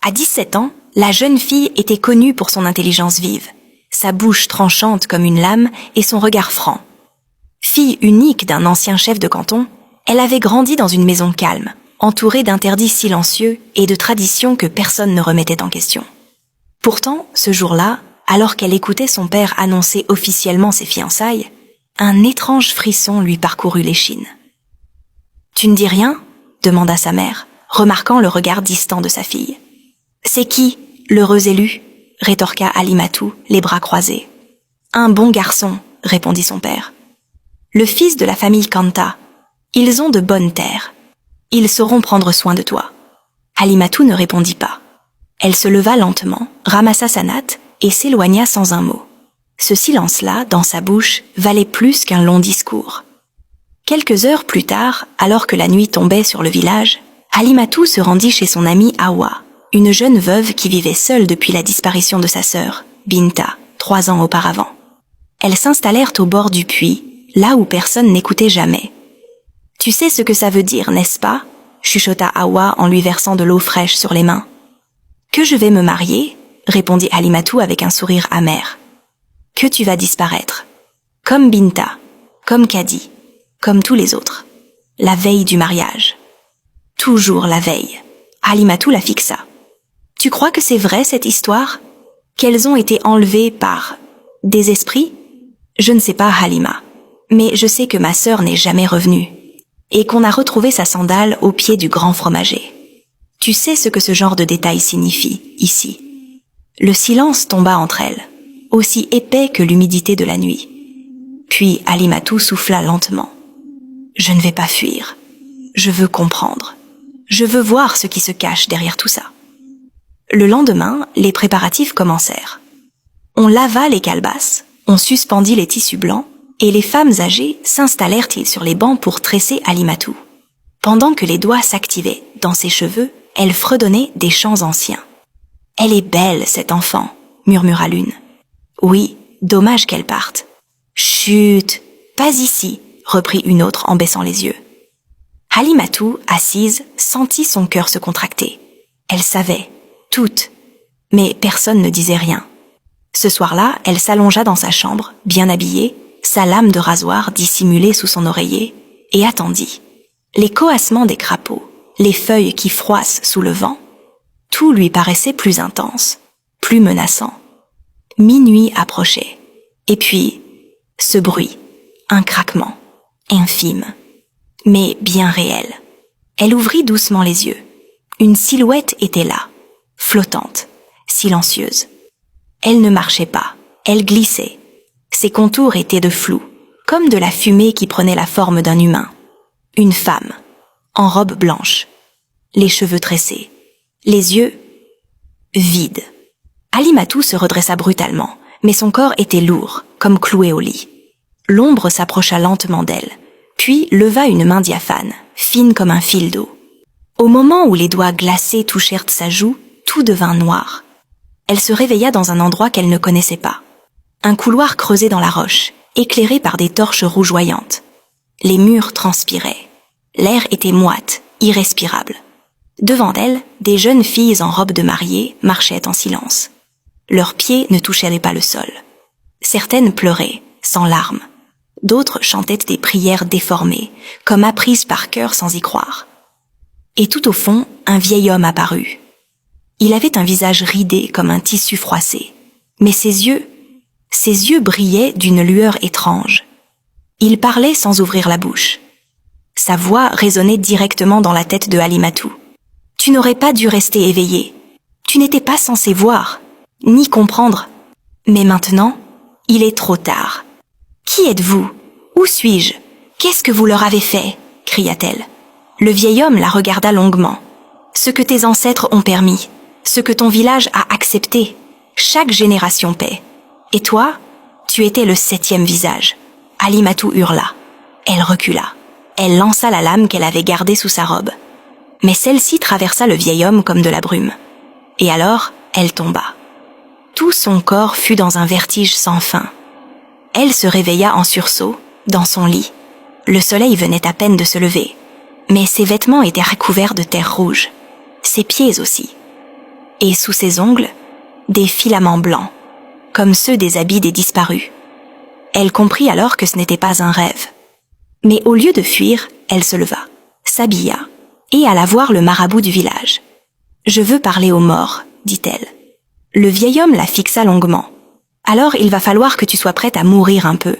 À 17 ans, la jeune fille était connue pour son intelligence vive, sa bouche tranchante comme une lame et son regard franc. Fille unique d'un ancien chef de canton, elle avait grandi dans une maison calme, entourée d'interdits silencieux et de traditions que personne ne remettait en question. Pourtant, ce jour-là, alors qu'elle écoutait son père annoncer officiellement ses fiançailles, un étrange frisson lui parcourut l'échine. « Tu ne dis rien ?» demanda sa mère, remarquant le regard distant de sa fille. « C'est qui, l'heureux élu ?» rétorqua Halimatou, les bras croisés. « Un bon garçon » répondit son père. « Le fils de la famille Kanta. Ils ont de bonnes terres. Ils sauront prendre soin de toi. » Halimatou ne répondit pas. Elle se leva lentement, ramassa sa natte et s'éloigna sans un mot. Ce silence-là, dans sa bouche, valait plus qu'un long discours. Quelques heures plus tard, alors que la nuit tombait sur le village, Halimatou se rendit chez son amie Awa, une jeune veuve qui vivait seule depuis la disparition de sa sœur, Binta, 3 ans auparavant. Elles s'installèrent au bord du puits, là où personne n'écoutait jamais. « Tu sais ce que ça veut dire, n'est-ce pas ?» chuchota Awa en lui versant de l'eau fraîche sur les mains. « Que je vais me marier ?» répondit Halimatou avec un sourire amer. « Que tu vas disparaître. Comme Binta, comme Kadi, comme tous les autres. La veille du mariage. Toujours la veille. » Halimatou la fixa. « Tu crois que c'est vrai cette histoire? Qu'elles ont été enlevées par des esprits? Je ne sais pas, Halima, mais je sais que ma sœur n'est jamais revenue et qu'on a retrouvé sa sandale au pied du grand fromager. Tu sais ce que ce genre de détail signifie, ici. » Le silence tomba entre elles, aussi épais que l'humidité de la nuit. Puis Halimatou souffla lentement. « Je ne vais pas fuir. Je veux comprendre. Je veux voir ce qui se cache derrière tout ça. » Le lendemain, les préparatifs commencèrent. On lava les calebasses, on suspendit les tissus blancs, et les femmes âgées s'installèrent sur les bancs pour tresser Halimatou. Pendant que les doigts s'activaient dans ses cheveux, elle fredonnait des chants anciens. « Elle est belle, cette enfant !» murmura l'une. « Oui, dommage qu'elle parte. »« Chut, pas ici !» reprit une autre en baissant les yeux. Halimatou, assise, sentit son cœur se contracter. Elle savait, toute, mais personne ne disait rien. Ce soir-là, elle s'allongea dans sa chambre, bien habillée, sa lame de rasoir dissimulée sous son oreiller, et attendit. Les coassements des crapauds, les feuilles qui froissent sous le vent, tout lui paraissait plus intense, plus menaçant. Minuit approchait. Et puis, ce bruit, un craquement, infime, mais bien réel. Elle ouvrit doucement les yeux. Une silhouette était là, flottante, silencieuse. Elle ne marchait pas, elle glissait. Ses contours étaient de flou, comme de la fumée qui prenait la forme d'un humain. Une femme, en robe blanche, les cheveux tressés, les yeux vides. Halimatou se redressa brutalement, mais son corps était lourd, comme cloué au lit. L'ombre s'approcha lentement d'elle, puis leva une main diaphane, fine comme un fil d'eau. Au moment où les doigts glacés touchèrent sa joue, tout devint noir. Elle se réveilla dans un endroit qu'elle ne connaissait pas. Un couloir creusé dans la roche, éclairé par des torches rougeoyantes. Les murs transpiraient. L'air était moite, irrespirable. Devant elle, des jeunes filles en robe de mariée marchaient en silence. Leurs pieds ne touchaient pas le sol. Certaines pleuraient, sans larmes. D'autres chantaient des prières déformées, comme apprises par cœur sans y croire. Et tout au fond, un vieil homme apparut. Il avait un visage ridé comme un tissu froissé, mais ses yeux brillaient d'une lueur étrange. Il parlait sans ouvrir la bouche. Sa voix résonnait directement dans la tête de Halimatou. « Tu n'aurais pas dû rester éveillé. Tu n'étais pas censé voir, ni comprendre. Mais maintenant, il est trop tard. Qui êtes-vous? Où suis-je? Qu'est-ce que vous leur avez fait ?» cria-t-elle. Le vieil homme la regarda longuement. « Ce que tes ancêtres ont permis, ce que ton village a accepté, chaque génération paie. Et toi, tu étais le 7e visage. » Halimatou hurla. Elle recula. Elle lança la lame qu'elle avait gardée sous sa robe. Mais celle-ci traversa le vieil homme comme de la brume. Et alors, elle tomba. Tout son corps fut dans un vertige sans fin. Elle se réveilla en sursaut, dans son lit. Le soleil venait à peine de se lever. Mais ses vêtements étaient recouverts de terre rouge. Ses pieds aussi. et sous ses ongles, des filaments blancs, comme ceux des habits des disparus. Elle comprit alors que ce n'était pas un rêve. Mais au lieu de fuir, elle se leva, s'habilla, et alla voir le marabout du village. « Je veux parler aux morts, dit-elle. Le vieil homme la fixa longuement. « Alors il va falloir que tu sois prête à mourir un peu.